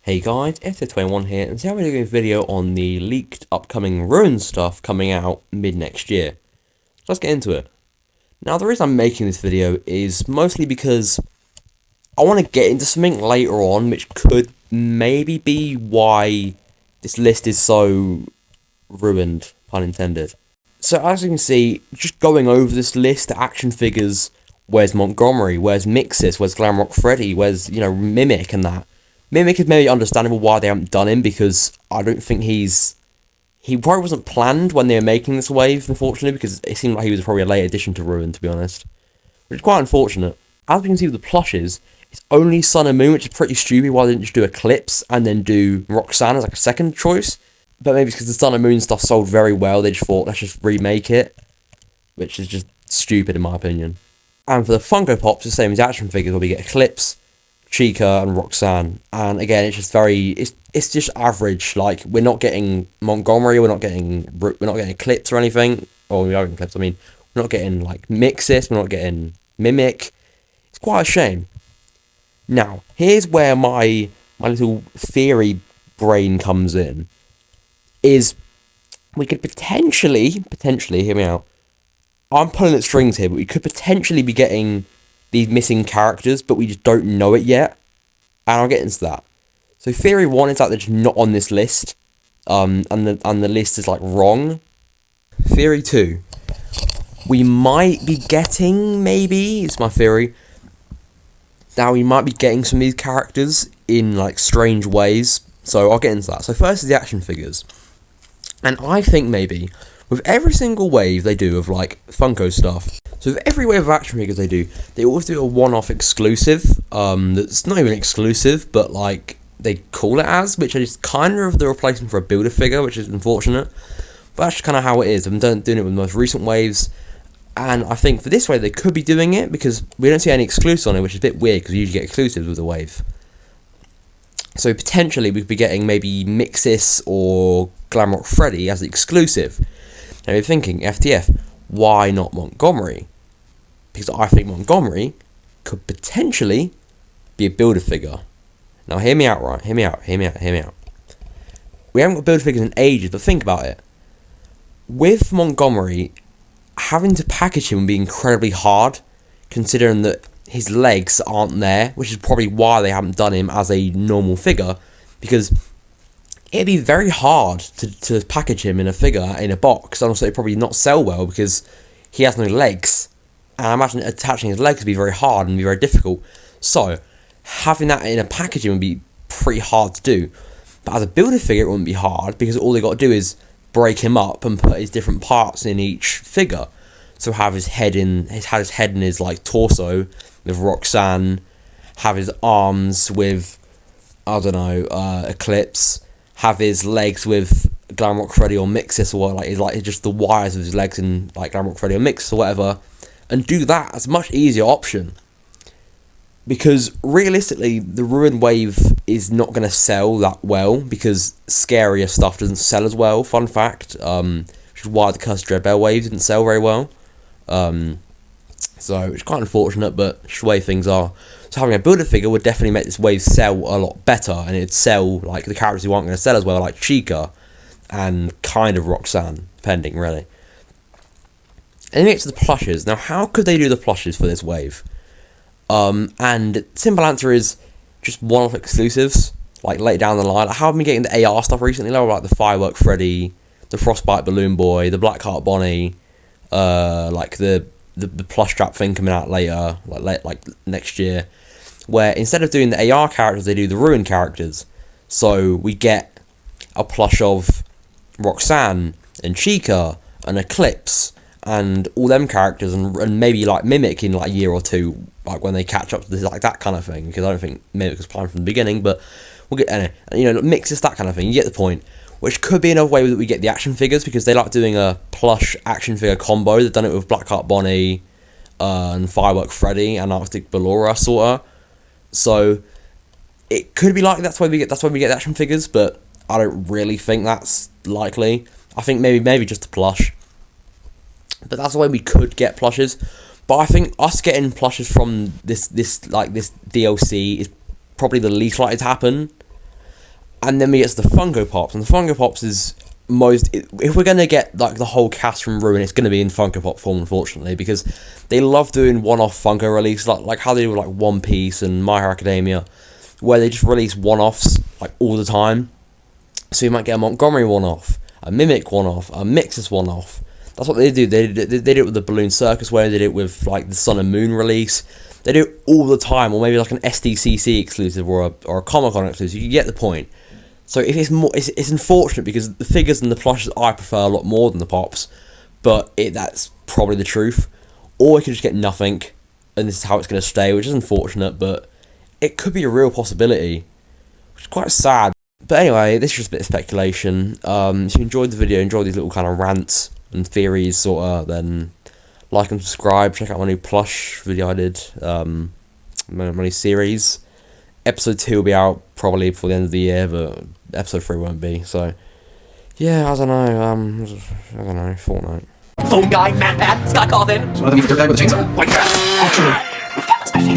Hey guys, F21 here, and today we're doing a video on the leaked upcoming Ruin stuff coming out mid-next year. So let's get into it. Now, the reason I'm making this video is mostly because I want to get into something later on, which could maybe be why this list is so ruined, pun intended. So as you can see, just going over this list, the action figures, where's Montgomery, where's Mixis, where's Glamrock Freddy, where's, Mimic and that. Mimic is maybe understandable why they haven't done him, because I don't think he probably wasn't planned when they were making this wave, unfortunately, because it seemed like he was probably a late addition to Ruin, to be honest. Which is quite unfortunate. As we can see with the plushes, it's only Sun and Moon, which is pretty stupid. Why they didn't just do Eclipse and then do Roxanne as like a second choice? But maybe it's because the Sun and Moon stuff sold very well, they just thought, let's just remake it. Which is just stupid in my opinion. And for the Funko Pops, the same as action figures, where we get Eclipse, Chica and Roxanne, and again it's just it's just average. Like, we're not getting Montgomery, we're not getting Eclipse or anything. Or we are getting Eclipse. I mean, we're not getting like Mixis, we're not getting Mimic. It's quite a shame. Now, here's where my little theory brain comes in. Is we could potentially hear me out. I'm pulling at strings here, but we could potentially be getting these missing characters, but we just don't know it yet. And I'll get into that. So theory 1 is that they're just not on this list. And the list is like wrong. Theory 2. We might be getting, maybe, it's my theory. Now we might be getting some of these characters in like strange ways. So I'll get into that. So first is the action figures. And I think maybe with every single wave they do of like Funko stuff, so with every wave of action figures they always do a one-off exclusive, that's not even exclusive, but like they call it as, which is kind of the replacement for a builder figure, which is unfortunate. But that's just kind of how it is. I'm doing it with the most recent waves, and I think for this wave they could be doing it because we don't see any exclusives on it, which is a bit weird because we usually get exclusives with the wave. So potentially we could be getting maybe Mixis or Glamrock Freddy as the exclusive. Now you're thinking, FTF, why not Montgomery? Because I think Montgomery could potentially be a builder figure. Now hear me out, right? Hear me out. We haven't got builder figures in ages, but think about it. With Montgomery, having to package him would be incredibly hard, considering that his legs aren't there, which is probably why they haven't done him as a normal figure, because it'd be very hard to package him in a figure, in a box, and also it'd probably not sell well because he has no legs. And I imagine attaching his legs would be very hard and be very difficult. So, having that in a packaging would be pretty hard to do. But as a builder figure, it wouldn't be hard because all they got to do is break him up and put his different parts in each figure. So have his head in his like torso with Roxanne, have his arms with, I don't know, Eclipse, have his legs with Glamrock Freddy or Mixis, or like just the wires of his legs in like Glamrock Freddy or Mixis or whatever, and do that as a much easier option. Because realistically, the Ruin wave is not going to sell that well because scarier stuff doesn't sell as well. Fun fact, which is why the Cursed Dreadbear wave didn't sell very well. So it's quite unfortunate, but just the way things are. So having a builder figure would definitely make this wave sell a lot better, and it'd sell like the characters who aren't going to sell as well, like Chica and kind of Roxanne, depending really. And then we get to the plushes. Now, how could they do the plushes for this wave? And simple answer is just one-off exclusives, like later down the line. Like, how have we been getting the AR stuff recently? Like the Firework Freddy, the Frostbite Balloon Boy, the Blackheart Bonnie, like the plush strap thing coming out later, like next year, where instead of doing the AR characters, they do the Ruin characters. So we get a plush of Roxanne and Chica and Eclipse and all them characters, and maybe like Mimic in like a year or two, like when they catch up to this, like that kind of thing. Because I don't think Mimic was planned from the beginning, but we'll get Mixis, that kind of thing. You get the point. Which could be another way that we get the action figures, because they like doing a plush action figure combo. They've done it with Blackheart Bonnie and Firework Freddy and Arctic Ballora, sorta. So it could be like that's why we get the action figures, but I don't really think that's likely. I think maybe just a plush. But that's the way we could get plushes. But I think us getting plushes from this DLC is probably the least likely to happen. And then we get to the Funko Pops, and the Funko Pops is if we're gonna get like the whole cast from Ruin, it's gonna be in Funko Pop form, unfortunately, because they love doing one-off Funko releases, like how they do with like One Piece and My Hero Academia, where they just release one-offs like all the time. So you might get a Montgomery one-off, a Mimic one-off, a Mixus one-off. That's what they do. They did it with the Balloon Circus, where they did it with like the Sun and Moon release. They do it all the time, or maybe like an SDCC exclusive or a Comic-Con exclusive. You get the point. So if it's unfortunate because the figures and the plushes I prefer a lot more than the pops, but that's probably the truth. Or we could just get nothing, and this is how it's going to stay, which is unfortunate, but it could be a real possibility, which is quite sad. But anyway, this is just a bit of speculation. If you enjoyed the video, enjoyed these little kind of rants and theories, sort of, then like and subscribe. Check out my new Plush video I did, my new series. Episode 2 will be out probably before the end of the year, but episode 3 won't be. So, yeah, I don't know, Fortnite. Phone guy, man, Scott Cawthon. So, what, the dirtbag with a chainsaw? Like that. Actually,